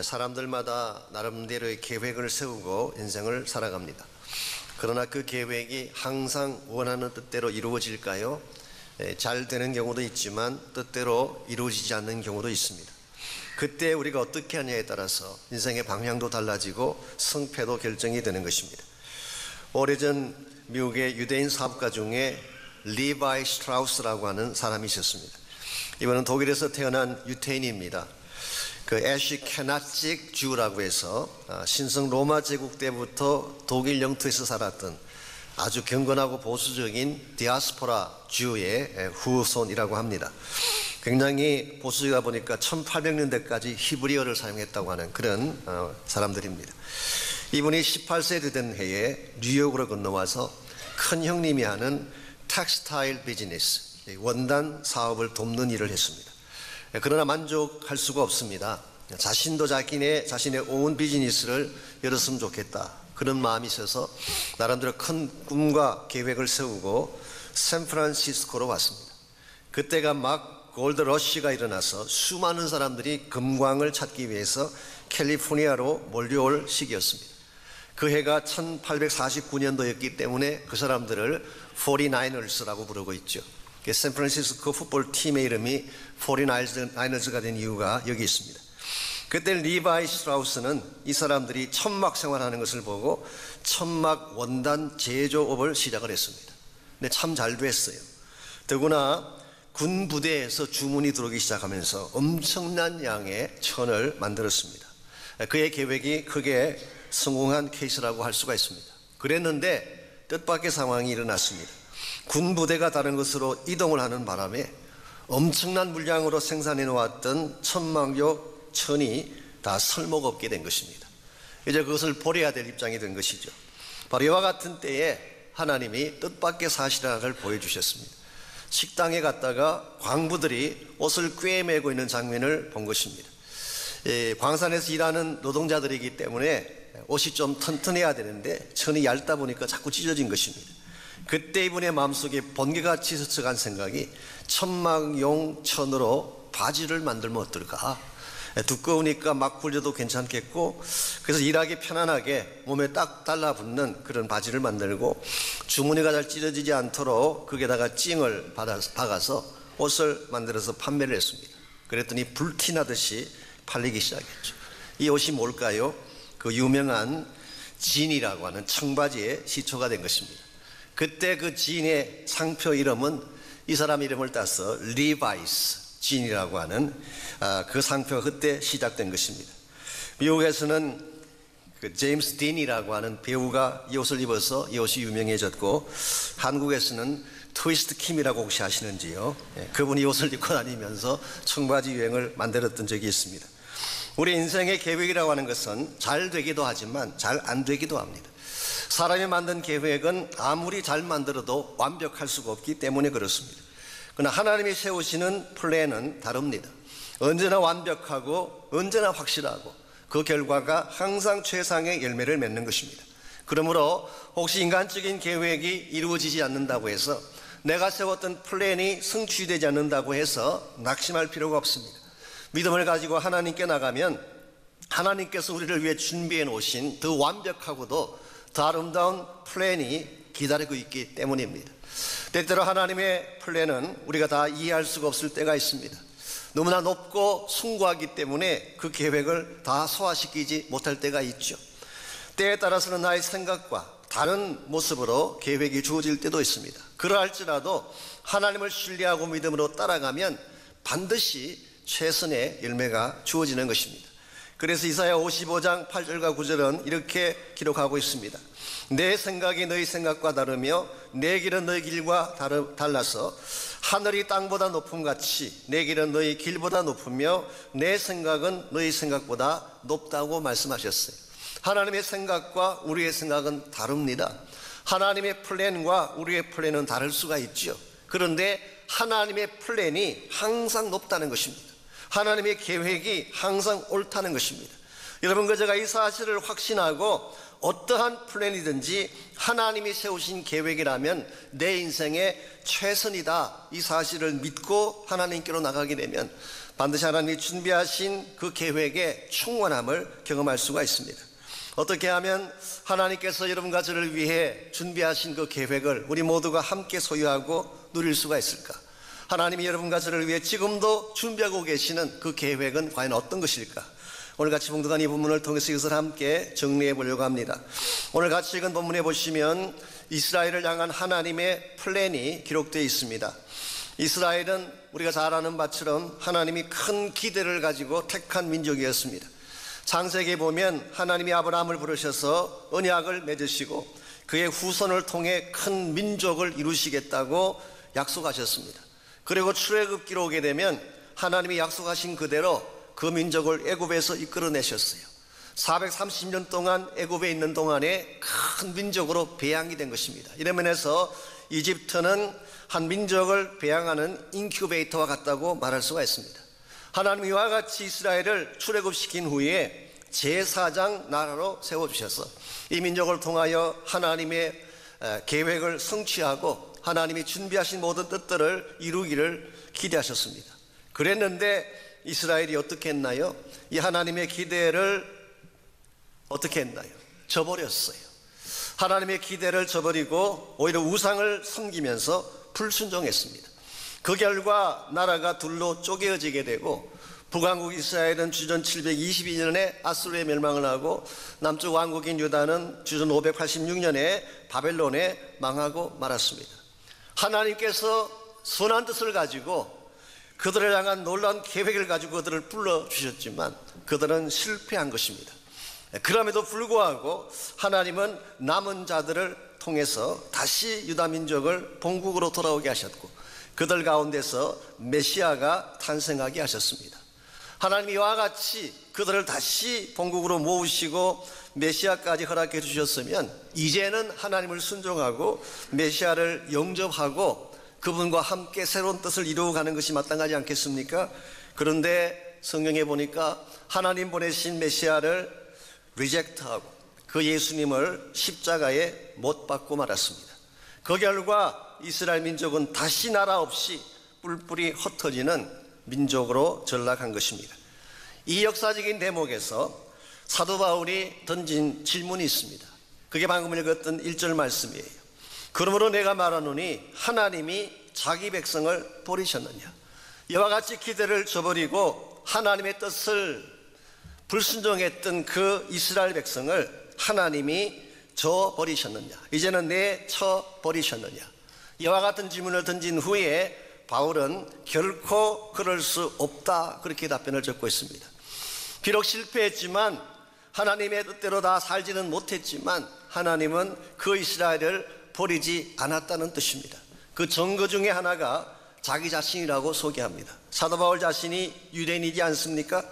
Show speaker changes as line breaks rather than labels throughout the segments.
사람들마다 나름대로의 계획을 세우고 인생을 살아갑니다. 그러나 그 계획이 항상 원하는 뜻대로 이루어질까요? 잘 되는 경우도 있지만 뜻대로 이루어지지 않는 경우도 있습니다. 그때 우리가 어떻게 하냐에 따라서 인생의 방향도 달라지고 승패도 결정이 되는 것입니다. 오래전 미국의 유대인 사업가 중에 리바이 스트라우스라고 하는 사람이 있었습니다. 이분은 독일에서 태어난 유태인입니다. 그 애쉬케나직 주라고 해서 신성 로마 제국 때부터 독일 영토에서 살았던 아주 경건하고 보수적인 디아스포라 주의 후손이라고 합니다. 굉장히 보수적이다 보니까 1800년대까지 히브리어를 사용했다고 하는 그런 사람들입니다. 이분이 18세 된 해에 뉴욕으로 건너와서 큰 형님이 하는 텍스타일 비즈니스, 원단 사업을 돕는 일을 했습니다. 그러나 만족할 수가 없습니다. 자신도 자신의 온 비즈니스를 열었으면 좋겠다, 그런 마음이 있어서 나름대로 큰 꿈과 계획을 세우고 샌프란시스코로 왔습니다. 그때가 막 골드 러시가 일어나서 수많은 사람들이 금광을 찾기 위해서 캘리포니아로 몰려올 시기였습니다. 그 해가 1849년도였기 때문에 그 사람들을 49ers라고 부르고 있죠. 샌프란시스코 풋볼 팀의 이름이 49ers가 된 이유가 여기 있습니다. 그때 리바이 스트라우스는 이 사람들이 천막 생활하는 것을 보고 천막 원단 제조업을 시작을 했습니다. 근데 참 잘 됐어요. 더구나 군 부대에서 주문이 들어오기 시작하면서 엄청난 양의 천을 만들었습니다. 그의 계획이 크게 성공한 케이스라고 할 수가 있습니다. 그랬는데 뜻밖의 상황이 일어났습니다. 군 부대가 다른 곳으로 이동을 하는 바람에 엄청난 물량으로 생산해 놓았던 천막용 천이 다 설모가 없게 된 것입니다. 이제 그것을 버려야 될 입장이 된 것이죠. 바로 이와 같은 때에 하나님이 뜻밖의 사실을 보여주셨습니다. 식당에 갔다가 광부들이 옷을 꿰매고 있는 장면을 본 것입니다. 광산에서 일하는 노동자들이기 때문에 옷이 좀 튼튼해야 되는데 천이 얇다 보니까 자꾸 찢어진 것입니다. 그때 이분의 마음속에 번개같이 스쳐간 생각이 천막용 천으로 바지를 만들면 어떨까? 두꺼우니까 막 굴려도 괜찮겠고, 그래서 일하기 편안하게 몸에 딱 달라붙는 그런 바지를 만들고 주머니가 잘 찢어지지 않도록 거기에다가 찡을 박아서 옷을 만들어서 판매를 했습니다. 그랬더니 불티나듯이 팔리기 시작했죠. 이 옷이 뭘까요? 그 유명한 진이라고 하는 청바지의 시초가 된 것입니다. 그때 그 진의 상표 이름은 이 사람 이름을 따서 리바이스 진이라고 하는 그 상표가 그때 시작된 것입니다. 미국에서는 그 제임스 딘이라고 하는 배우가 이 옷을 입어서 이 옷이 유명해졌고, 한국에서는 트위스트 킴이라고 혹시 아시는지요? 그분이 이 옷을 입고 다니면서 청바지 유행을 만들었던 적이 있습니다. 우리 인생의 계획이라고 하는 것은 잘 되기도 하지만 잘 안 되기도 합니다. 사람이 만든 계획은 아무리 잘 만들어도 완벽할 수가 없기 때문에 그렇습니다. 그러나 하나님이 세우시는 플랜은 다릅니다. 언제나 완벽하고 언제나 확실하고 그 결과가 항상 최상의 열매를 맺는 것입니다. 그러므로 혹시 인간적인 계획이 이루어지지 않는다고 해서, 내가 세웠던 플랜이 성취되지 않는다고 해서 낙심할 필요가 없습니다. 믿음을 가지고 하나님께 나가면 하나님께서 우리를 위해 준비해 놓으신 더 완벽하고도 더 아름다운 플랜이 기다리고 있기 때문입니다. 때때로 하나님의 플랜은 우리가 다 이해할 수가 없을 때가 있습니다. 너무나 높고 숭고하기 때문에 그 계획을 다 소화시키지 못할 때가 있죠. 때에 따라서는 나의 생각과 다른 모습으로 계획이 주어질 때도 있습니다. 그러할지라도 하나님을 신뢰하고 믿음으로 따라가면 반드시 최선의 열매가 주어지는 것입니다. 그래서 이사야 55장 8절과 9절은 이렇게 기록하고 있습니다. 내 생각이 너희 생각과 다르며 내 길은 너희 길과 달라서 하늘이 땅보다 높음같이 내 길은 너희 길보다 높으며 내 생각은 너희 생각보다 높다고 말씀하셨어요. 하나님의 생각과 우리의 생각은 다릅니다. 하나님의 플랜과 우리의 플랜은 다를 수가 있죠. 그런데 하나님의 플랜이 항상 높다는 것입니다. 하나님의 계획이 항상 옳다는 것입니다. 여러분, 제가 이 사실을 확신하고 어떠한 플랜이든지 하나님이 세우신 계획이라면 내 인생의 최선이다, 이 사실을 믿고 하나님께로 나가게 되면 반드시 하나님이 준비하신 그 계획의 충만함을 경험할 수가 있습니다. 어떻게 하면 하나님께서 여러분과 저를 위해 준비하신 그 계획을 우리 모두가 함께 소유하고 누릴 수가 있을까? 하나님이 여러분과 저를 위해 지금도 준비하고 계시는 그 계획은 과연 어떤 것일까? 오늘 같이 봉독한 이 본문을 통해서 이것을 함께 정리해 보려고 합니다. 오늘 같이 읽은 본문에 보시면 이스라엘을 향한 하나님의 플랜이 기록되어 있습니다. 이스라엘은 우리가 잘 아는 바처럼 하나님이 큰 기대를 가지고 택한 민족이었습니다. 창세기에 보면 하나님이 아브라함을 부르셔서 언약을 맺으시고 그의 후손을 통해 큰 민족을 이루시겠다고 약속하셨습니다. 그리고 출애굽기로 오게 되면 하나님이 약속하신 그대로 그 민족을 애굽에서 이끌어내셨어요. 430년 동안 애굽에 있는 동안에 큰 민족으로 배양이 된 것입니다. 이런 면에서 이집트는 한 민족을 배양하는 인큐베이터와 같다고 말할 수가 있습니다. 하나님이 이와 같이 이스라엘을 출애굽시킨 후에 제4장 나라로 세워주셔서 이 민족을 통하여 하나님의 계획을 성취하고 하나님이 준비하신 모든 뜻들을 이루기를 기대하셨습니다. 그랬는데 이스라엘이 어떻게 했나요? 이 하나님의 기대를 어떻게 했나요? 저버렸어요. 하나님의 기대를 저버리고 오히려 우상을 섬기면서 불순종했습니다. 그 결과 나라가 둘로 쪼개어지게 되고 북왕국 이스라엘은 주전 722년에 아수르에 멸망을 하고 남쪽 왕국인 유다는 주전 586년에 바벨론에 망하고 말았습니다. 하나님께서 선한 뜻을 가지고 그들을 향한 놀라운 계획을 가지고 그들을 불러주셨지만 그들은 실패한 것입니다. 그럼에도 불구하고 하나님은 남은 자들을 통해서 다시 유다 민족을 본국으로 돌아오게 하셨고 그들 가운데서 메시아가 탄생하게 하셨습니다. 하나님이 이와 같이 그들을 다시 본국으로 모으시고 메시아까지 허락해 주셨으면 이제는 하나님을 순종하고 메시아를 영접하고 그분과 함께 새로운 뜻을 이루어가는 것이 마땅하지 않겠습니까? 그런데 성경에 보니까 하나님 보내신 메시아를 리젝트하고 그 예수님을 십자가에 못 박고 말았습니다. 그 결과 이스라엘 민족은 다시 나라 없이 뿔뿔이 흩어지는 민족으로 전락한 것입니다. 이 역사적인 대목에서 사도 바울이 던진 질문이 있습니다. 그게 방금 읽었던 1절 말씀이에요. 그러므로 내가 말하노니 하나님이 자기 백성을 버리셨느냐? 이와 같이 기대를 저버리고 하나님의 뜻을 불순종했던 그 이스라엘 백성을 하나님이 저버리셨느냐? 이제는 내쳐버리셨느냐? 이와 같은 질문을 던진 후에 바울은 결코 그럴 수 없다 그렇게 답변을 적고 있습니다. 비록 실패했지만 하나님의 뜻대로 다 살지는 못했지만 하나님은 그 이스라엘을 버리지 않았다는 뜻입니다. 그 증거 중에 하나가 자기 자신이라고 소개합니다. 사도 바울 자신이 유대인이지 않습니까?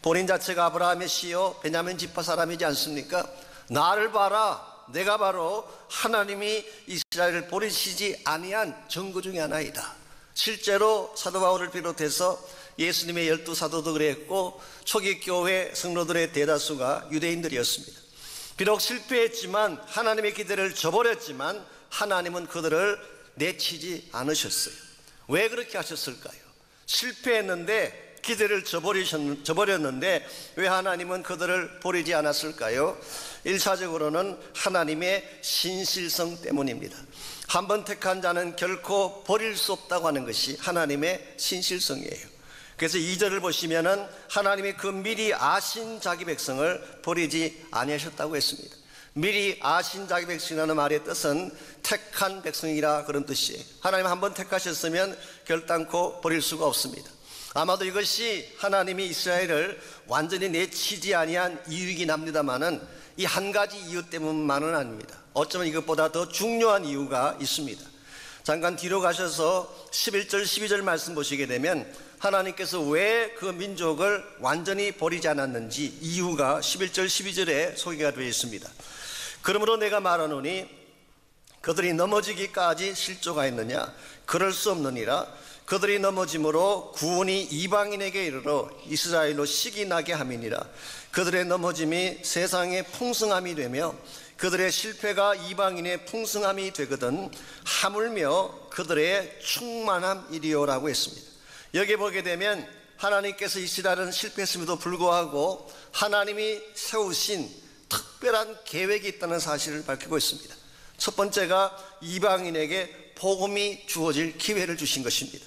본인 자체가 아브라함의 씨요 베냐민 지파 사람이지 않습니까? 나를 봐라, 내가 바로 하나님이 이스라엘을 버리시지 아니한 증거 중에 하나이다. 실제로 사도 바울을 비롯해서 예수님의 12사도도 그랬고 초기 교회 성도들의 대다수가 유대인들이었습니다. 비록 실패했지만 하나님의 기대를 저버렸지만 하나님은 그들을 내치지 않으셨어요. 왜 그렇게 하셨을까요? 실패했는데 기대를 저버렸는데 왜 하나님은 그들을 버리지 않았을까요? 1차적으로는 하나님의 신실성 때문입니다. 한번 택한 자는 결코 버릴 수 없다고 하는 것이 하나님의 신실성이에요. 그래서 2절을 보시면은 하나님이 그 미리 아신 자기 백성을 버리지 아니하셨다고 했습니다. 미리 아신 자기 백성이라는 말의 뜻은 택한 백성이라 그런 뜻이에요. 하나님 한번 택하셨으면 결단코 버릴 수가 없습니다. 아마도 이것이 하나님이 이스라엘을 완전히 내치지 아니한 이유이긴 합니다만은 이 한 가지 이유 때문만은 아닙니다. 어쩌면 이것보다 더 중요한 이유가 있습니다. 잠깐 뒤로 가셔서 11절 12절 말씀 보시게 되면 하나님께서 왜 그 민족을 완전히 버리지 않았는지 이유가 11절 12절에 소개가 되어 있습니다. 그러므로 내가 말하노니 그들이 넘어지기까지 실족하였느냐? 그럴 수 없느니라. 그들이 넘어짐으로 구원이 이방인에게 이르러 이스라엘로 식이 나게 함이니라. 그들의 넘어짐이 세상의 풍성함이 되며 그들의 실패가 이방인의 풍성함이 되거든 하물며 그들의 충만함이리요라고 했습니다. 여기 보게 되면 하나님께서 이스라엘은 실패했음에도 불구하고 하나님이 세우신 특별한 계획이 있다는 사실을 밝히고 있습니다. 첫 번째가 이방인에게 복음이 주어질 기회를 주신 것입니다.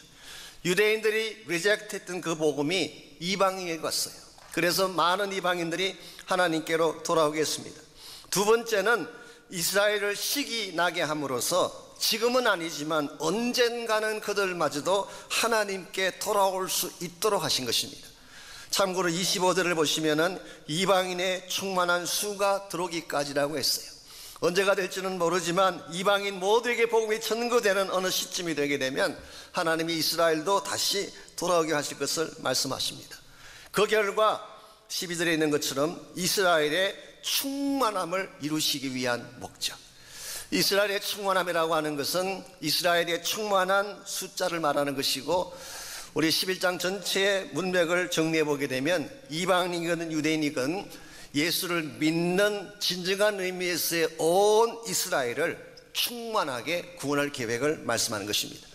유대인들이 리젝트했던 그 복음이 이방인에게 갔어요. 그래서 많은 이방인들이 하나님께로 돌아오게 했습니다. 두 번째는 이스라엘을 시기 나게 함으로써 지금은 아니지만 언젠가는 그들마저도 하나님께 돌아올 수 있도록 하신 것입니다. 참고로 25절을 보시면은 이방인의 충만한 수가 들어오기까지라고 했어요. 언제가 될지는 모르지만 이방인 모두에게 복음이 전거되는 어느 시점이 되게 되면 하나님이 이스라엘도 다시 돌아오게 하실 것을 말씀하십니다. 그 결과 12절에 있는 것처럼 이스라엘의 충만함을 이루시기 위한 목적. 이스라엘의 충만함이라고 하는 것은 이스라엘의 충만한 숫자를 말하는 것이고, 우리 11장 전체의 문맥을 정리해 보게 되면 이방인이건 유대인이건 예수를 믿는 진정한 의미에서의 온 이스라엘을 충만하게 구원할 계획을 말씀하는 것입니다.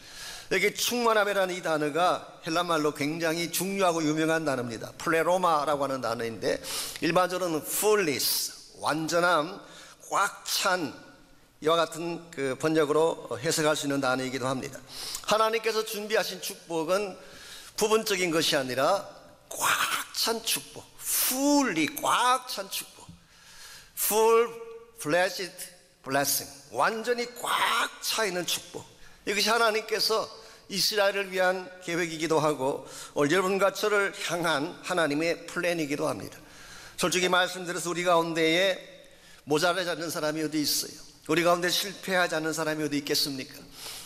여기 충만함이라는 이 단어가 헬라말로 굉장히 중요하고 유명한 단어입니다. 플레로마라고 하는 단어인데 일반적으로는 fullness, 완전함, 꽉 찬, 이와 같은 그 번역으로 해석할 수 있는 단어이기도 합니다. 하나님께서 준비하신 축복은 부분적인 것이 아니라 꽉 찬 축복, fully 꽉 찬 축복, full fledged blessing, 완전히 꽉 차 있는 축복. 이것이 하나님께서 이스라엘을 위한 계획이기도 하고 오늘 여러분과 저를 향한 하나님의 플랜이기도 합니다. 솔직히 말씀드려서 우리 가운데에 모자라지 않는 사람이 어디 있어요? 우리 가운데 실패하지 않는 사람이 어디 있겠습니까?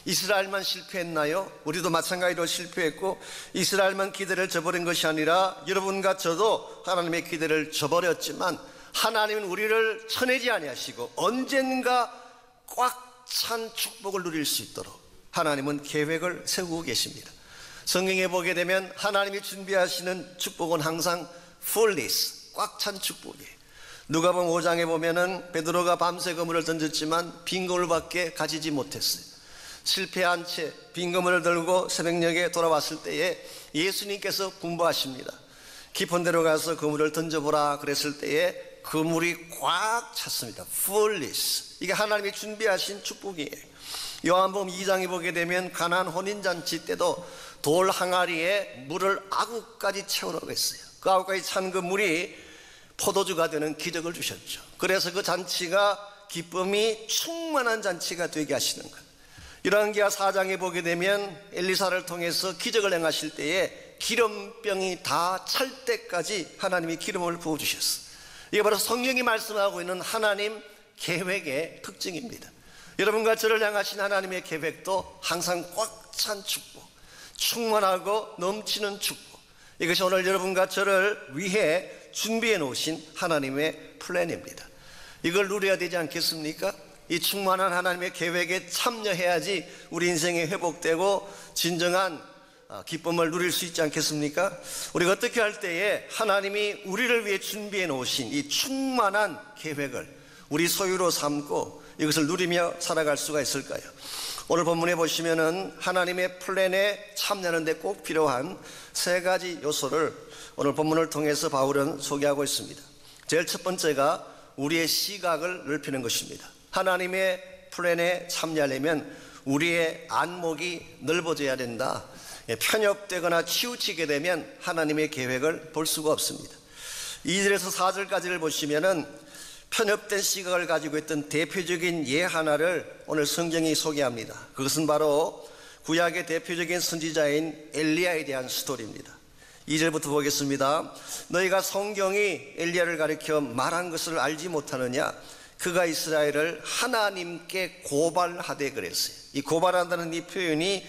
이스라엘만 실패했나요? 우리도 마찬가지로 실패했고 이스라엘만 기대를 저버린 것이 아니라 여러분과 저도 하나님의 기대를 저버렸지만 하나님은 우리를 쳐내지 아니하시고 언젠가 꽉 찬 축복을 누릴 수 있도록 하나님은 계획을 세우고 계십니다. 성경에 보게 되면 하나님이 준비하시는 축복은 항상 fullness, 꽉 찬 축복이에요. 누가복음 5장에 보면은 베드로가 밤새 그물을 던졌지만 빈 그물밖에 가지지 못했어요. 실패한 채 빈 그물을 들고 새벽녘에 돌아왔을 때에 예수님께서 분부하십니다. 깊은 데로 가서 그물을 던져보라 그랬을 때에 그물이 꽉 찼습니다. fullness, 이게 하나님이 준비하신 축복이에요. 요한복음 2장에 보게 되면 가나안 혼인잔치 때도 돌 항아리에 물을 아구까지 채우라고 했어요. 그 아구까지 찬 그 물이 포도주가 되는 기적을 주셨죠. 그래서 그 잔치가 기쁨이 충만한 잔치가 되게 하시는 것. 열왕기하 4장에 보게 되면 엘리사를 통해서 기적을 행하실 때에 기름병이 다 찰 때까지 하나님이 기름을 부어주셨어요. 이게 바로 성경이 말씀하고 있는 하나님 계획의 특징입니다. 여러분과 저를 향하신 하나님의 계획도 항상 꽉 찬 축복, 충만하고 넘치는 축복, 이것이 오늘 여러분과 저를 위해 준비해 놓으신 하나님의 플랜입니다. 이걸 누려야 되지 않겠습니까? 이 충만한 하나님의 계획에 참여해야지 우리 인생이 회복되고 진정한 기쁨을 누릴 수 있지 않겠습니까? 우리가 어떻게 할 때에 하나님이 우리를 위해 준비해 놓으신 이 충만한 계획을 우리 소유로 삼고 이것을 누리며 살아갈 수가 있을까요? 오늘 본문에 보시면은 하나님의 플랜에 참여하는 데 꼭 필요한 세 가지 요소를 오늘 본문을 통해서 바울은 소개하고 있습니다. 제일 첫 번째가 우리의 시각을 넓히는 것입니다. 하나님의 플랜에 참여하려면 우리의 안목이 넓어져야 된다. 편협되거나 치우치게 되면 하나님의 계획을 볼 수가 없습니다. 2절에서 4절까지를 보시면은 편협된 시각을 가지고 있던 대표적인 예 하나를 오늘 성경이 소개합니다. 그것은 바로 구약의 대표적인 선지자인 엘리야에 대한 스토리입니다. 2절부터 보겠습니다. 너희가 성경이 엘리야를 가리켜 말한 것을 알지 못하느냐? 그가 이스라엘을 하나님께 고발하되 그랬어요. 이 고발한다는 이 표현이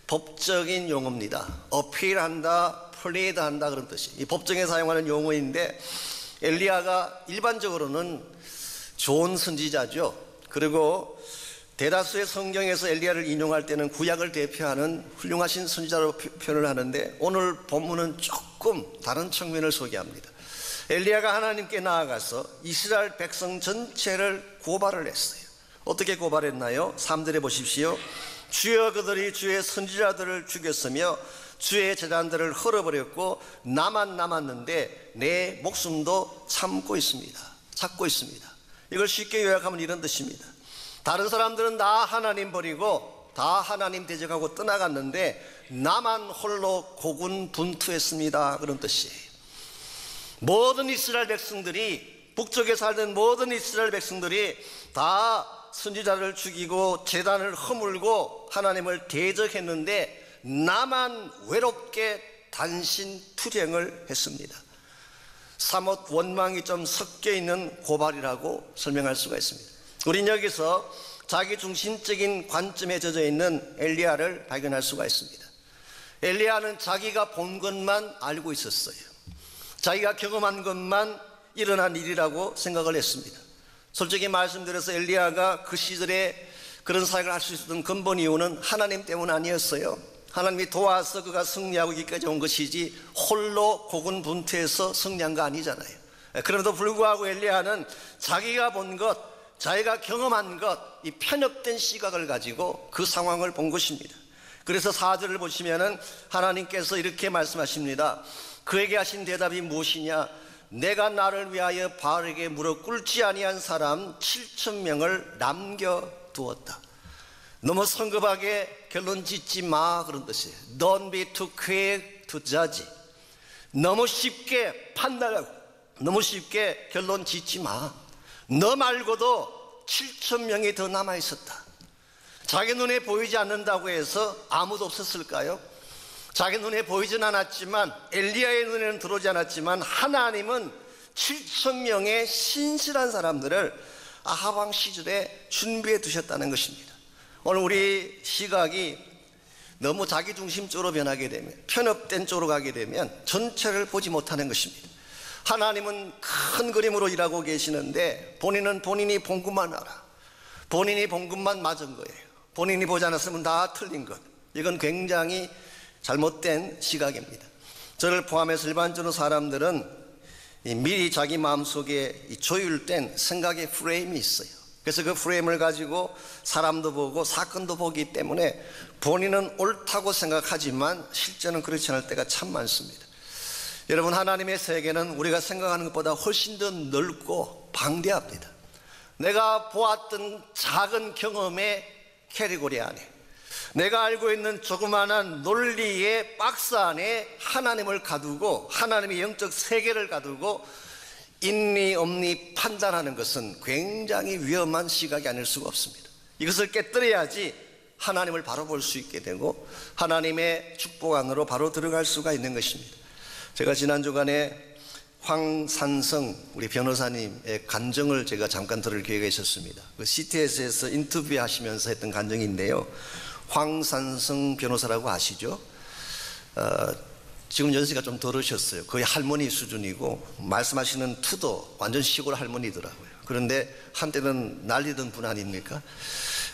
법적인 용어입니다. 어필한다, 플레이드한다 그런 뜻이. 이 법정에 사용하는 용어인데 엘리야가 일반적으로는 좋은 선지자죠. 그리고 대다수의 성경에서 엘리야를 인용할 때는 구약을 대표하는 훌륭하신 선지자로 표현을 하는데 오늘 본문은 조금 다른 측면을 소개합니다. 엘리야가 하나님께 나아가서 이스라엘 백성 전체를 고발을 했어요. 어떻게 고발했나요? 3절에 보십시오. 주여 그들이 주의 선지자들을 죽였으며 주의 재단들을 헐어버렸고 나만 남았는데 내 목숨도 참고 있습니다. 이걸 쉽게 요약하면 이런 뜻입니다. 다른 사람들은 다 하나님 버리고 다 하나님 대적하고 떠나갔는데 나만 홀로 고군분투했습니다. 그런 뜻이에요. 모든 이스라엘 백성들이, 북쪽에 살던 모든 이스라엘 백성들이 다 선지자를 죽이고 제단을 허물고 하나님을 대적했는데 나만 외롭게 단신투쟁을 했습니다. 사뭇 원망이 좀 섞여 있는 고발이라고 설명할 수가 있습니다. 우린 여기서 자기중심적인 관점에 젖어 있는 엘리야를 발견할 수가 있습니다. 엘리야는 자기가 본 것만 알고 있었어요. 자기가 경험한 것만 일어난 일이라고 생각을 했습니다. 솔직히 말씀드려서 엘리야가 그 시절에 그런 사역을 할 수 있었던 근본 이유는 하나님 때문 아니었어요. 하나님이 도와서 그가 승리하고 여기까지 온 것이지 홀로 고군분투해서 승리한 거 아니잖아요. 그럼에도 불구하고 엘리야는 자기가 본 것, 자기가 경험한 것, 이 편협된 시각을 가지고 그 상황을 본 것입니다. 그래서 4절을 보시면은 하나님께서 이렇게 말씀하십니다. 그에게 하신 대답이 무엇이냐? 내가 나를 위하여 바알에게 무릎 꿇지 아니한 사람 7,000명을 남겨두었다. 너무 성급하게 결론 짓지 마, 그런 뜻이에요. Don't be too quick to judge. 너무 쉽게 판단하고 너무 쉽게 결론 짓지 마. 너 말고도 7,000명이 더 남아있었다. 자기 눈에 보이지 않는다고 해서 아무도 없었을까요? 자기 눈에 보이진 않았지만, 엘리야의 눈에는 들어오지 않았지만 하나님은 7,000명의 신실한 사람들을 아합 왕 시절에 준비해 두셨다는 것입니다. 오늘 우리 시각이 너무 자기중심적으로 변하게 되면, 편협된 쪽으로 가게 되면 전체를 보지 못하는 것입니다. 하나님은 큰 그림으로 일하고 계시는데 본인은 본인이 본 것만 알아. 본인이 본 것만 맞은 거예요. 본인이 보지 않았으면 다 틀린 것. 이건 굉장히 잘못된 시각입니다. 저를 포함해서 일반적으로 사람들은 미리 자기 마음속에 조율된 생각의 프레임이 있어요. 그래서 그 프레임을 가지고 사람도 보고 사건도 보기 때문에 본인은 옳다고 생각하지만 실제는 그렇지 않을 때가 참 많습니다. 여러분, 하나님의 세계는 우리가 생각하는 것보다 훨씬 더 넓고 방대합니다. 내가 보았던 작은 경험의 캐리고리 안에, 내가 알고 있는 조그마한 논리의 박스 안에 하나님을 가두고 하나님의 영적 세계를 가두고 인리 엄리 판단하는 것은 굉장히 위험한 시각이 아닐 수가 없습니다. 이것을 깨뜨려야지 하나님을 바로 볼 수 있게 되고 하나님의 축복 안으로 바로 들어갈 수가 있는 것입니다. 제가 지난 주간에 황산성 우리 변호사님의 간증을 제가 잠깐 들을 기회가 있었습니다. 그 CTS에서 인터뷰하시면서 했던 간증인데요. 황산성 변호사라고 아시죠? 지금 연세가 좀 덜으셨어요. 거의 할머니 수준이고 말씀하시는 투도 완전 시골 할머니더라고요. 그런데 한때는 날리던 분 아닙니까?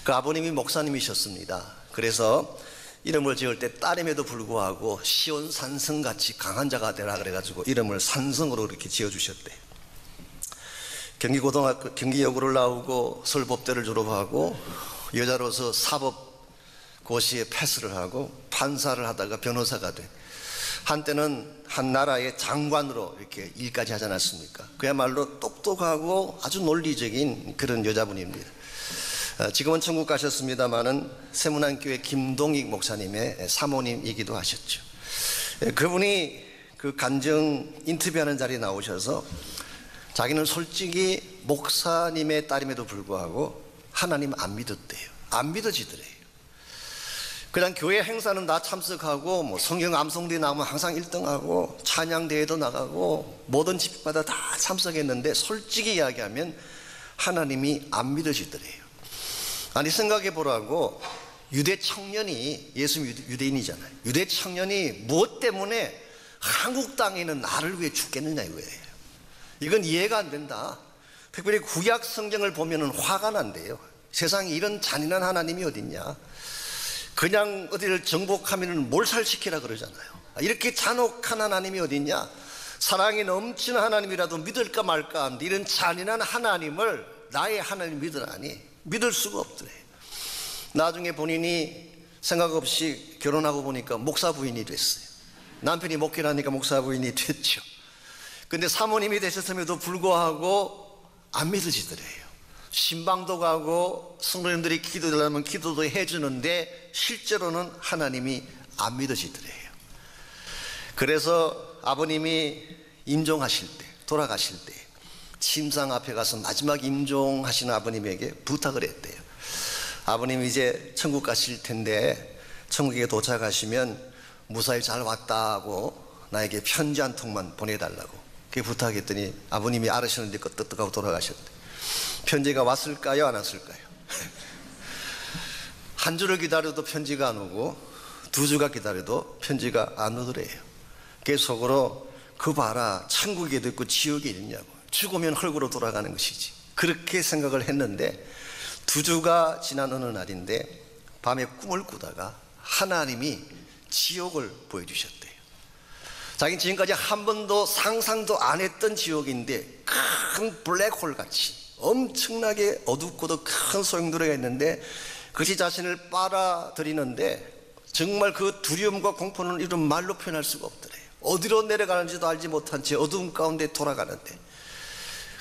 그 아버님이 목사님이셨습니다. 그래서 이름을 지을 때 딸임에도 불구하고 시온산성같이 강한 자가 되라 그래가지고 이름을 산성으로 이렇게 지어주셨대요. 경기고등학교 경기여고를 나오고 서울법대를 졸업하고 여자로서 사법고시에 패스를 하고 판사를 하다가 변호사가 돼 한때는 한 나라의 장관으로 이렇게 일까지 하지 않았습니까? 그야말로 똑똑하고 아주 논리적인 그런 여자분입니다. 지금은 천국 가셨습니다마는 세문안교회 김동익 목사님의 사모님이기도 하셨죠. 그분이 그 간증 인터뷰하는 자리에 나오셔서 자기는 솔직히 목사님의 딸임에도 불구하고 하나님 안 믿었대요. 안 믿어지더래요. 그냥 교회 행사는 다 참석하고 뭐 성경 암송대회 나오면 항상 1등하고 찬양대회도 나가고 모든 집회마다 다 참석했는데 솔직히 이야기하면 하나님이 안 믿어지더래요. 아니 생각해 보라고, 유대 청년이, 예수 유대인이잖아요. 유대 청년이 무엇 때문에 한국 땅에 있는 나를 위해 죽겠느냐 이거예요. 이건 이해가 안 된다. 특별히 구약 성경을 보면은 화가 난대요. 세상에 이런 잔인한 하나님이 어딨냐. 그냥 어디를 정복하면 몰살시키라 그러잖아요. 이렇게 잔혹한 하나님이 어딨냐. 사랑이 넘치는 하나님이라도 믿을까 말까 하는데 이런 잔인한 하나님을 나의 하나님 믿으라니 믿을 수가 없더래요. 나중에 본인이 생각 없이 결혼하고 보니까 목사 부인이 됐어요. 남편이 목회를 하니까 목사 부인이 됐죠. 근데 사모님이 되셨음에도 불구하고 안 믿어지더래요. 신방도 가고 성도님들이 기도하려면 기도도 해주는데 실제로는 하나님이 안 믿어지더래요. 그래서 아버님이 임종하실 때, 돌아가실 때 침상 앞에 가서 마지막 임종하시는 아버님에게 부탁을 했대요. 아버님 이제 천국 가실 텐데 천국에 도착하시면 무사히 잘 왔다고 나에게 편지 한 통만 보내달라고 그렇게 부탁했더니 아버님이 알으시는데 끄떡하고 돌아가셨대. 편지가 왔을까요? 안 왔을까요? 한 주를 기다려도 편지가 안 오고 두 주가 기다려도 편지가 안 오더래요. 그 속으로 그 봐라, 천국에도 있고 지옥에 있냐고, 죽으면 흙으로 돌아가는 것이지, 그렇게 생각을 했는데 두 주가 지난 어느 날인데 밤에 꿈을 꾸다가 하나님이 지옥을 보여주셨대요. 자기는 지금까지 한 번도 상상도 안 했던 지옥인데 큰 블랙홀 같이 엄청나게 어둡고도 큰 소용돌이가 있는데 그것이 자신을 빨아들이는데 정말 그 두려움과 공포는 이런 말로 표현할 수가 없더래요. 어디로 내려가는지도 알지 못한 채 어두운 가운데 돌아가는데,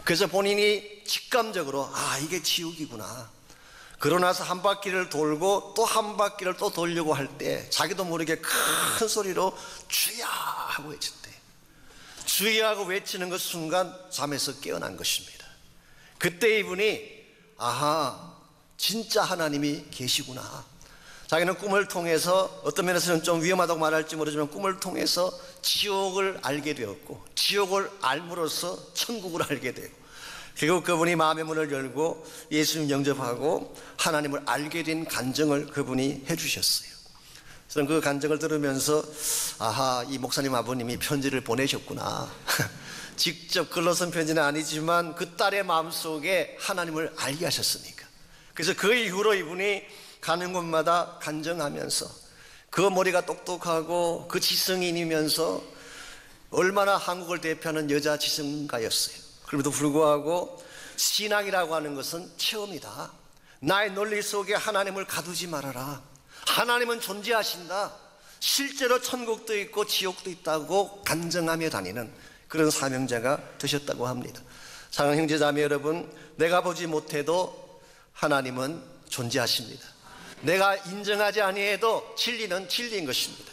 그래서 본인이 직감적으로 이게 지옥이구나. 그러고 나서 한 바퀴를 돌고 또 한 바퀴를 또 돌려고 할 때 자기도 모르게 큰 소리로 주야 하고 외쳤대. 주야 하고 외치는 그 순간 잠에서 깨어난 것입니다. 그때 이분이 진짜 하나님이 계시구나. 자기는 꿈을 통해서, 어떤 면에서는 좀 위험하다고 말할지 모르지만 꿈을 통해서 지옥을 알게 되었고, 지옥을 알므로써 천국을 알게 되고, 결국 그분이 마음의 문을 열고 예수님 영접하고 하나님을 알게 된 간증을 그분이 해주셨어요. 저는 그 간증을 들으면서 이 목사님 아버님이 편지를 보내셨구나. 직접 글로 쓴 편지는 아니지만 그 딸의 마음속에 하나님을 알게 하셨으니까. 그래서 그 이후로 이분이 가는 곳마다 간증하면서 그 머리가 똑똑하고 그 지성인이면서 얼마나 한국을 대표하는 여자 지성가였어요. 그럼에도 불구하고 신앙이라고 하는 것은 체험이다. 나의 논리 속에 하나님을 가두지 말아라. 하나님은 존재하신다. 실제로 천국도 있고 지옥도 있다고 간증하며 다니는 그런 사명자가 되셨다고 합니다. 사랑하는 형제자매 여러분, 내가 보지 못해도 하나님은 존재하십니다. 내가 인정하지 아니해도 진리는 진리인 것입니다.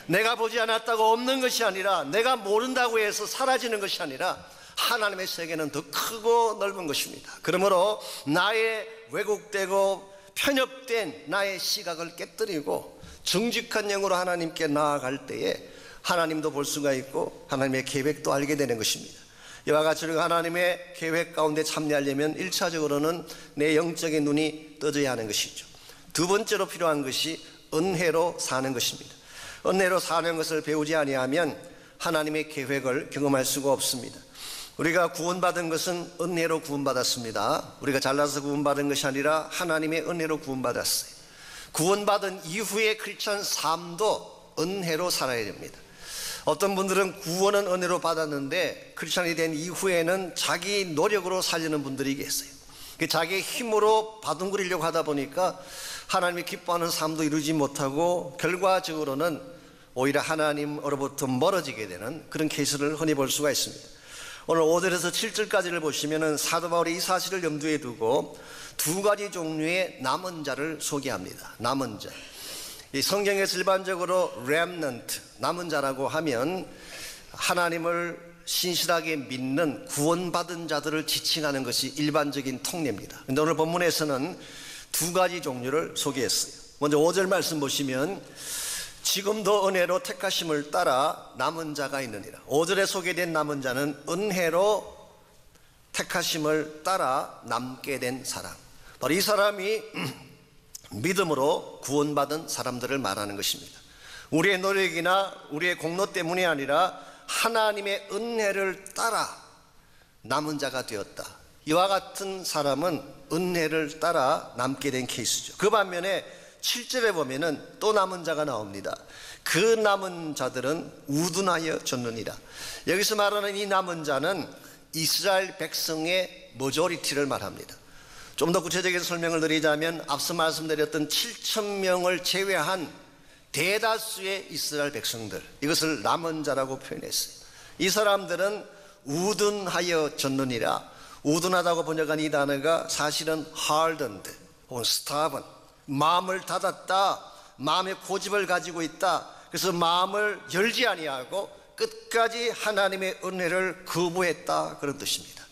내가 보지 않았다고 없는 것이 아니라, 내가 모른다고 해서 사라지는 것이 아니라 하나님의 세계는 더 크고 넓은 것입니다. 그러므로 나의 왜곡되고 편협된 나의 시각을 깨뜨리고 정직한 영으로 하나님께 나아갈 때에 하나님도 볼 수가 있고 하나님의 계획도 알게 되는 것입니다. 이와 같이 하나님의 계획 가운데 참여하려면 1차적으로는 내 영적인 눈이 떠져야 하는 것이죠. 두 번째로 필요한 것이 은혜로 사는 것입니다. 은혜로 사는 것을 배우지 아니하면 하나님의 계획을 경험할 수가 없습니다. 우리가 구원받은 것은 은혜로 구원받았습니다. 우리가 잘나서 구원받은 것이 아니라 하나님의 은혜로 구원받았어요. 구원받은 이후의 크리스찬 삶도 은혜로 살아야 됩니다. 어떤 분들은 구원은 은혜로 받았는데 크리스찬이 된 이후에는 자기 노력으로 살려는 분들이 계세요. 자기의 힘으로 바둥거리려고 하다 보니까 하나님이 기뻐하는 삶도 이루지 못하고 결과적으로는 오히려 하나님으로부터 멀어지게 되는 그런 케이스를 흔히 볼 수가 있습니다. 오늘 5절에서 7절까지를 보시면 사도 바울이 이 사실을 염두에 두고 두 가지 종류의 남은 자를 소개합니다. 남은 자. 이 성경에서 일반적으로 remnant, 남은 자라고 하면 하나님을 신실하게 믿는 구원받은 자들을 지칭하는 것이 일반적인 통례입니다. 그런데 오늘 본문에서는 두 가지 종류를 소개했어요. 먼저 5절 말씀 보시면 지금도 은혜로 택하심을 따라 남은 자가 있느니라. 5절에 소개된 남은 자는 은혜로 택하심을 따라 남게 된 사람, 바로 이 사람이 믿음으로 구원받은 사람들을 말하는 것입니다. 우리의 노력이나 우리의 공로 때문이 아니라 하나님의 은혜를 따라 남은 자가 되었다. 이와 같은 사람은 은혜를 따라 남게 된 케이스죠. 그 반면에 7절에 보면은 또 남은 자가 나옵니다. 그 남은 자들은 우둔하여 졌느니라. 여기서 말하는 이 남은 자는 이스라엘 백성의 머조리티를 말합니다. 좀 더 구체적인 설명을 드리자면 앞서 말씀드렸던 7,000명을 제외한 대다수의 이스라엘 백성들, 이것을 남은 자라고 표현했어요. 이 사람들은 우둔하여 졌느니라. 우둔하다고 번역한 이 단어가 사실은 hardened 혹은 stubborn, 마음을 닫았다, 마음의 고집을 가지고 있다. 그래서 마음을 열지 아니하고 끝까지 하나님의 은혜를 거부했다, 그런 뜻입니다.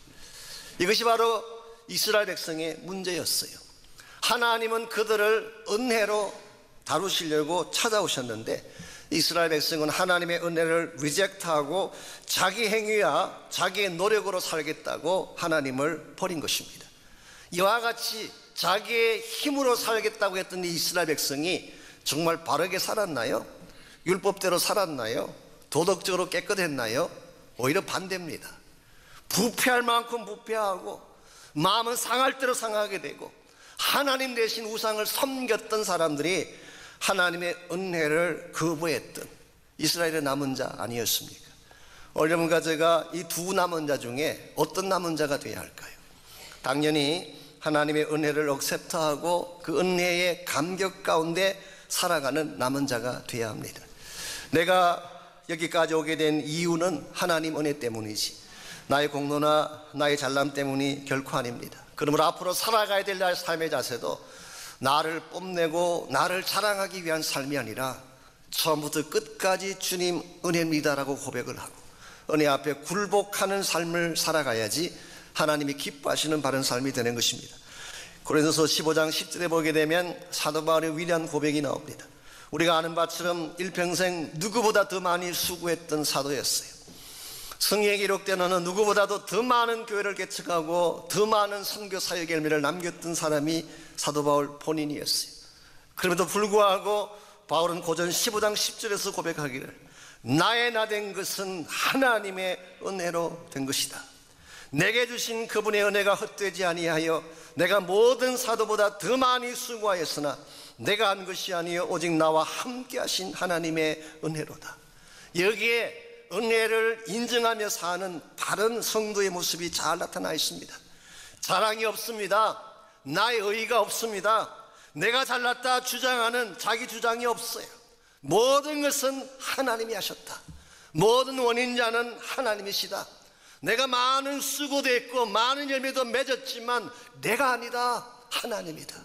이것이 바로 이스라엘 백성의 문제였어요. 하나님은 그들을 은혜로 다루시려고 찾아오셨는데 이스라엘 백성은 하나님의 은혜를 리젝트하고 자기 행위와 자기의 노력으로 살겠다고 하나님을 버린 것입니다. 이와 같이 자기의 힘으로 살겠다고 했던 이 이스라엘 백성이 정말 바르게 살았나요? 율법대로 살았나요? 도덕적으로 깨끗했나요? 오히려 반대입니다. 부패할 만큼 부패하고 마음은 상할 대로 상하게 되고 하나님 대신 우상을 섬겼던 사람들이 하나님의 은혜를 거부했던 이스라엘의 남은 자 아니었습니까? 여러분과 제가 이 두 남은 자 중에 어떤 남은 자가 되어야 할까요? 당연히 하나님의 은혜를 억셉트하고 그 은혜의 감격 가운데 살아가는 남은 자가 되어야 합니다. 내가 여기까지 오게 된 이유는 하나님 은혜 때문이지 나의 공로나 나의 잘남 때문이 결코 아닙니다. 그러므로 앞으로 살아가야 될 나의 삶의 자세도 나를 뽐내고 나를 자랑하기 위한 삶이 아니라 처음부터 끝까지 주님 은혜입니다라고 고백을 하고 은혜 앞에 굴복하는 삶을 살아가야지 하나님이 기뻐하시는 바른 삶이 되는 것입니다. 고린도서 15장 10절에 보게 되면 사도 바울의 위대한 고백이 나옵니다. 우리가 아는 바처럼 일평생 누구보다 더 많이 수고했던 사도였어요. 성경에 기록된 어느 누구보다도 더 많은 교회를 개척하고 더 많은 선교 사역 열매를 남겼던 사람이 사도 바울 본인이었어요. 그럼에도 불구하고 바울은 고전 15장 10절에서 고백하기를 나의 나 된 것은 하나님의 은혜로 된 것이다. 내게 주신 그분의 은혜가 헛되지 아니하여 내가 모든 사도보다 더 많이 수고하였으나 내가 한 것이 아니요 오직 나와 함께 하신 하나님의 은혜로다. 여기에 은혜를 인정하며 사는 바른 성도의 모습이 잘 나타나 있습니다. 자랑이 없습니다. 나의 의의가 없습니다. 내가 잘났다 주장하는 자기 주장이 없어요. 모든 것은 하나님이 하셨다. 모든 원인자는 하나님이시다. 내가 많은 수고도 했고 많은 열매도 맺었지만 내가 아니다, 하나님이다.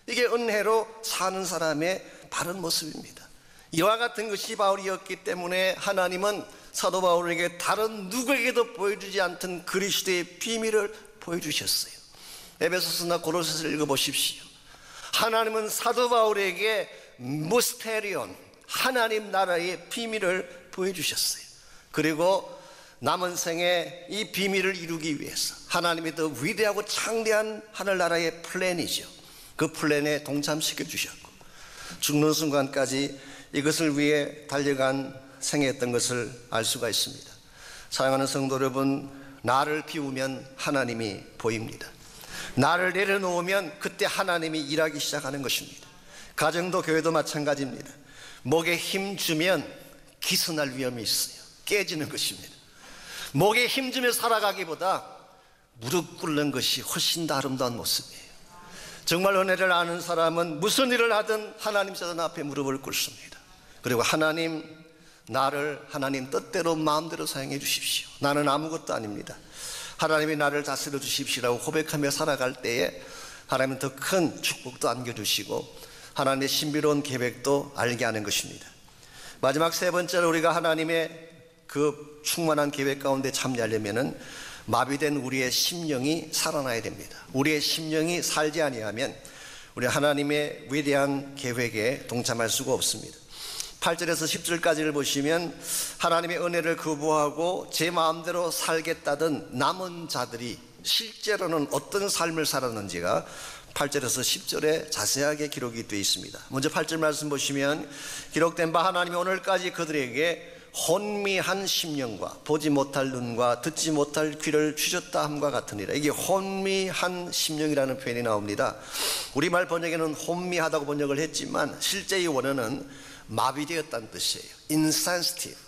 이게 은혜로 사는 사람의 바른 모습입니다. 이와 같은 것이 바울이었기 때문에 하나님은 사도 바울에게 다른 누구에게도 보여주지 않던 그리스도의 비밀을 보여주셨어요. 에베소서나 고로새서를 읽어보십시오. 하나님은 사도 바울에게 무스테리온, 하나님 나라의 비밀을 보여주셨어요. 그리고 남은 생에 이 비밀을 이루기 위해서 하나님이 더 위대하고 창대한 하늘나라의 플랜이죠. 그 플랜에 동참시켜 주셨고 죽는 순간까지 이것을 위해 달려간 생애였던 것을 알 수가 있습니다. 사랑하는 성도 여러분, 나를 비우면 하나님이 보입니다. 나를 내려놓으면 그때 하나님이 일하기 시작하는 것입니다. 가정도 교회도 마찬가지입니다. 목에 힘 주면 기스날 위험이 있어요. 깨지는 것입니다. 목에 힘 주며 살아가기보다 무릎 꿇는 것이 훨씬 더 아름다운 모습이에요. 정말 은혜를 아는 사람은 무슨 일을 하든 하나님 사단 앞에 무릎을 꿇습니다. 그리고 하나님, 나를 하나님 뜻대로 마음대로 사용해 주십시오. 나는 아무것도 아닙니다. 하나님이 나를 다스려 주십시오라고 고백하며 살아갈 때에 하나님은 더 큰 축복도 안겨주시고 하나님의 신비로운 계획도 알게 하는 것입니다. 마지막 세 번째로 우리가 하나님의 그 충만한 계획 가운데 참여하려면은 마비된 우리의 심령이 살아나야 됩니다. 우리의 심령이 살지 아니하면 우리 하나님의 위대한 계획에 동참할 수가 없습니다. 8절에서 10절까지를 보시면 하나님의 은혜를 거부하고 제 마음대로 살겠다던 남은 자들이 실제로는 어떤 삶을 살았는지가 8절에서 10절에 자세하게 기록이 되어 있습니다. 먼저 8절 말씀 보시면 기록된 바 하나님이 오늘까지 그들에게 혼미한 심령과 보지 못할 눈과 듣지 못할 귀를 주셨다 함과 같으니라. 이게 혼미한 심령이라는 표현이 나옵니다. 우리말 번역에는 혼미하다고 번역을 했지만 실제 이 원어는 마비되었다는 뜻이에요. insensitive,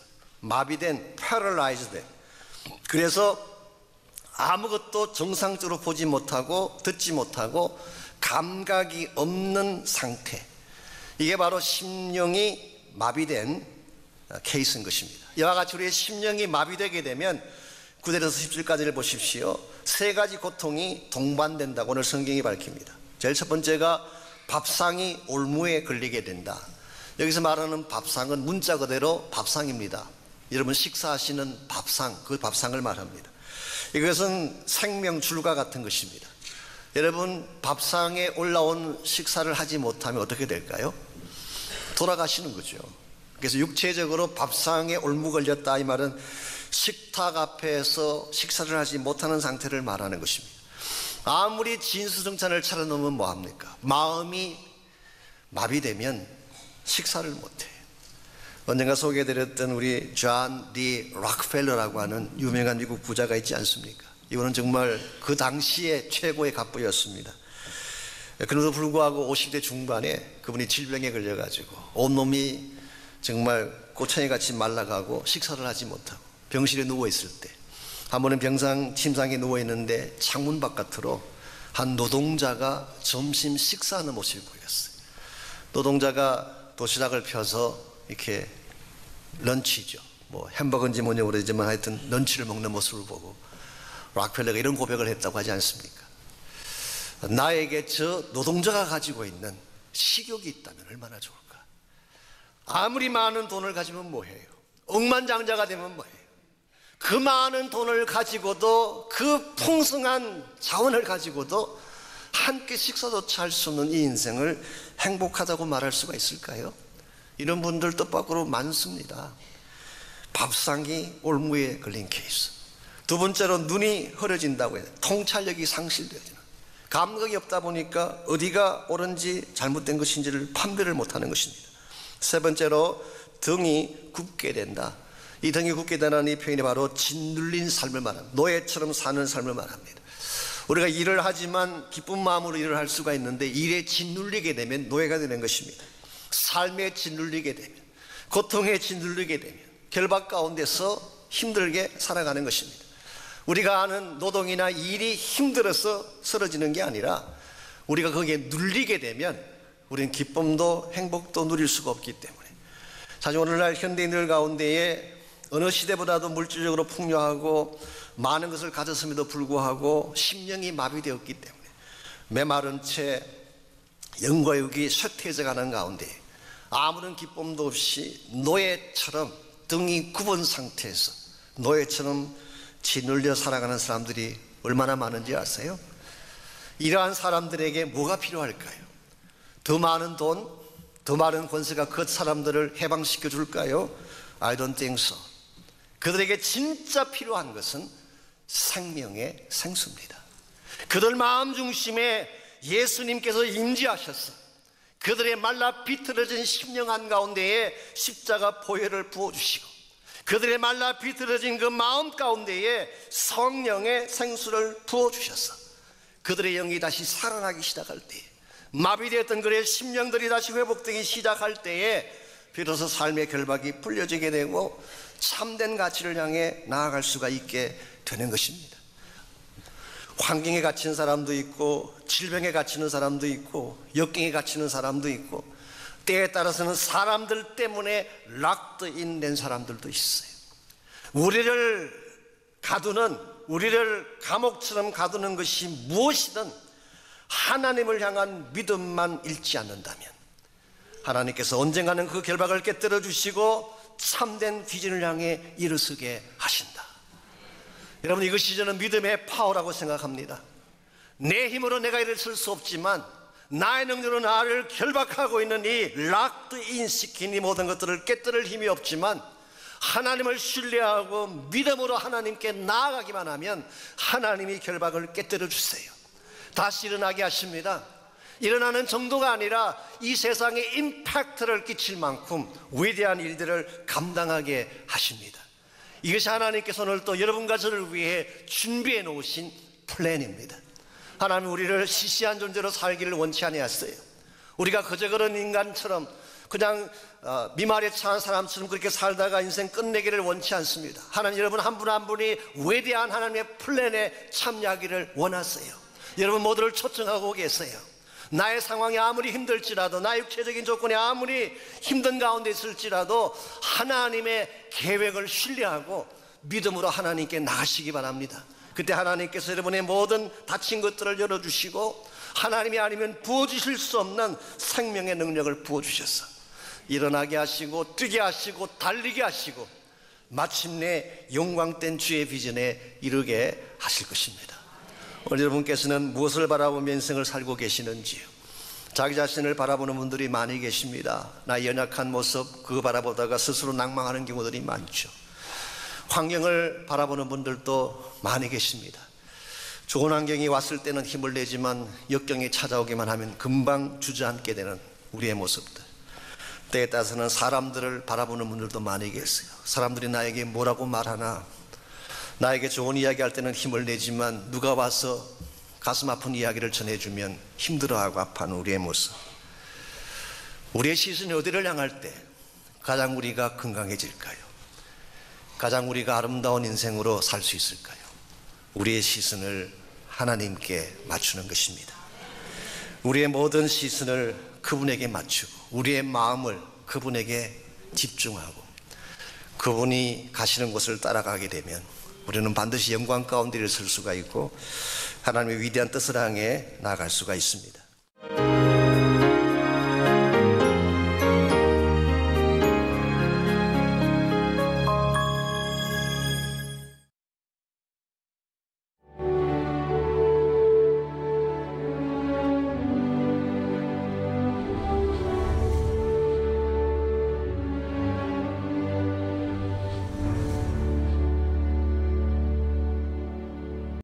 마비된, paralyzed. 그래서 아무것도 정상적으로 보지 못하고 듣지 못하고 감각이 없는 상태, 이게 바로 심령이 마비된 케이스인 것입니다. 이와 같이 우리의 심령이 마비되게 되면 9절에서 10절까지를 보십시오. 세 가지 고통이 동반된다고 오늘 성경이 밝힙니다. 제일 첫 번째가 밥상이 올무에 걸리게 된다. 여기서 말하는 밥상은 문자 그대로 밥상입니다. 여러분 식사하시는 밥상, 그 밥상을 말합니다. 이것은 생명줄과 같은 것입니다. 여러분 밥상에 올라온 식사를 하지 못하면 어떻게 될까요? 돌아가시는 거죠. 그래서 육체적으로 밥상에 올무 걸렸다, 이 말은 식탁 앞에서 식사를 하지 못하는 상태를 말하는 것입니다. 아무리 진수성찬을 차려놓으면 뭐합니까? 마음이 마비되면 식사를 못해요. 언젠가 소개해드렸던 우리 존 D. 락펠러라고 하는 유명한 미국 부자가 있지 않습니까? 이분은 정말 그 당시에 최고의 갑부였습니다. 그럼에도 불구하고 50대 중반에 그분이 질병에 걸려가지고 온몸이 정말 꼬챙이같이 말라가고 식사를 하지 못하고 병실에 누워있을 때, 한 번은 병상 침상에 누워있는데 창문 바깥으로 한 노동자가 점심 식사하는 모습이 보였어요. 노동자가 도시락을 펴서 이렇게 런치죠, 뭐 햄버거인지 뭔지 모르지만 하여튼 런치를 먹는 모습을 보고 락펠러가 이런 고백을 했다고 하지 않습니까? 나에게 저 노동자가 가지고 있는 식욕이 있다면 얼마나 좋을까? 아무리 많은 돈을 가지면 뭐해요? 억만장자가 되면 뭐해요? 그 많은 돈을 가지고도, 그 풍성한 자원을 가지고도 한 끼 식사조차 할 수 없는 이 인생을 행복하다고 말할 수가 있을까요? 이런 분들 뜻밖으로 많습니다. 밥상이 올무에 걸린 케이스. 두 번째로 눈이 흐려진다고 해요. 통찰력이 상실되어지는, 감각이 없다 보니까 어디가 옳은지 잘못된 것인지를 판별을 못하는 것입니다. 세 번째로 등이 굽게 된다. 이 등이 굽게 되는 이 표현이 바로 짓눌린 삶을 말합니다. 노예처럼 사는 삶을 말합니다. 우리가 일을 하지만 기쁜 마음으로 일을 할 수가 있는데 일에 짓눌리게 되면 노예가 되는 것입니다. 삶에 짓눌리게 되면, 고통에 짓눌리게 되면 결박 가운데서 힘들게 살아가는 것입니다. 우리가 하는 노동이나 일이 힘들어서 쓰러지는 게 아니라 우리가 거기에 눌리게 되면 우리는 기쁨도 행복도 누릴 수가 없기 때문에, 사실 오늘날 현대인들 가운데에 어느 시대보다도 물질적으로 풍요하고 많은 것을 가졌음에도 불구하고 심령이 마비되었기 때문에 메마른 채 영과 육이 쇠퇴해져 가는 가운데 아무런 기쁨도 없이 노예처럼 등이 굽은 상태에서 노예처럼 짓눌려 살아가는 사람들이 얼마나 많은지 아세요? 이러한 사람들에게 뭐가 필요할까요? 더 많은 돈, 더 많은 권세가 그 사람들을 해방시켜 줄까요? I don't think so. 그들에게 진짜 필요한 것은 생명의 생수입니다. 그들 마음 중심에 예수님께서 임재하셔서 그들의 말라 비틀어진 심령 한가운데에 십자가 보혈을 부어주시고 그들의 말라 비틀어진 그 마음 가운데에 성령의 생수를 부어주셔서 그들의 영이 다시 살아나기 시작할 때에, 마비되었던 그의 심령들이 다시 회복되기 시작할 때에 비로소 삶의 결박이 풀려지게 되고 참된 가치를 향해 나아갈 수가 있게 되는 것입니다. 환경에 갇힌 사람도 있고 질병에 갇히는 사람도 있고 역경에 갇히는 사람도 있고 때에 따라서는 사람들 때문에 락드인 된 사람들도 있어요. 우리를 가두는, 우리를 감옥처럼 가두는 것이 무엇이든 하나님을 향한 믿음만 잃지 않는다면 하나님께서 언젠가는 그 결박을 깨뜨려 주시고 참된 비전을 향해 일어서게 하신다. 여러분, 이것이 저는 믿음의 파워라고 생각합니다. 내 힘으로 내가 일어설 수 없지만 나의 능력으로 나를 결박하고 있는 이 락드인 시킨 이 모든 것들을 깨뜨릴 힘이 없지만 하나님을 신뢰하고 믿음으로 하나님께 나아가기만 하면 하나님이 결박을 깨뜨려 주세요. 다시 일어나게 하십니다. 일어나는 정도가 아니라 이 세상에 임팩트를 끼칠 만큼 위대한 일들을 감당하게 하십니다. 이것이 하나님께서 오늘 또 여러분과 저를 위해 준비해 놓으신 플랜입니다. 하나님 우리를 시시한 존재로 살기를 원치 아니하셨어요. 우리가 그저 그런 인간처럼 그냥 미말에 차한 사람처럼 그렇게 살다가 인생 끝내기를 원치 않습니다. 하나님, 여러분 한 분 한 분이 위대한 하나님의 플랜에 참여하기를 원하세요. 여러분 모두를 초청하고 계세요. 나의 상황이 아무리 힘들지라도, 나의 육체적인 조건이 아무리 힘든 가운데 있을지라도 하나님의 계획을 신뢰하고 믿음으로 하나님께 나가시기 바랍니다. 그때 하나님께서 여러분의 모든 닫힌 것들을 열어주시고 하나님이 아니면 부어주실 수 없는 생명의 능력을 부어주셔서 일어나게 하시고 뜨게 하시고 달리게 하시고 마침내 영광된 주의 비전에 이르게 하실 것입니다. 오늘 여러분께서는 무엇을 바라보며 인생을 살고 계시는지요? 자기 자신을 바라보는 분들이 많이 계십니다. 나의 연약한 모습 그거 바라보다가 스스로 낭망하는 경우들이 많죠. 환경을 바라보는 분들도 많이 계십니다. 좋은 환경이 왔을 때는 힘을 내지만 역경이 찾아오기만 하면 금방 주저앉게 되는 우리의 모습들, 때에 따라서는 사람들을 바라보는 분들도 많이 계세요. 사람들이 나에게 뭐라고 말하나, 나에게 좋은 이야기 할 때는 힘을 내지만 누가 와서 가슴 아픈 이야기를 전해주면 힘들어하고 아파하는 우리의 모습. 우리의 시선이 어디를 향할 때 가장 우리가 건강해질까요? 가장 우리가 아름다운 인생으로 살 수 있을까요? 우리의 시선을 하나님께 맞추는 것입니다. 우리의 모든 시선을 그분에게 맞추고 우리의 마음을 그분에게 집중하고 그분이 가시는 곳을 따라가게 되면 우리는 반드시 영광 가운데 설 수가 있고 하나님의 위대한 뜻을 향해 나아갈 수가 있습니다.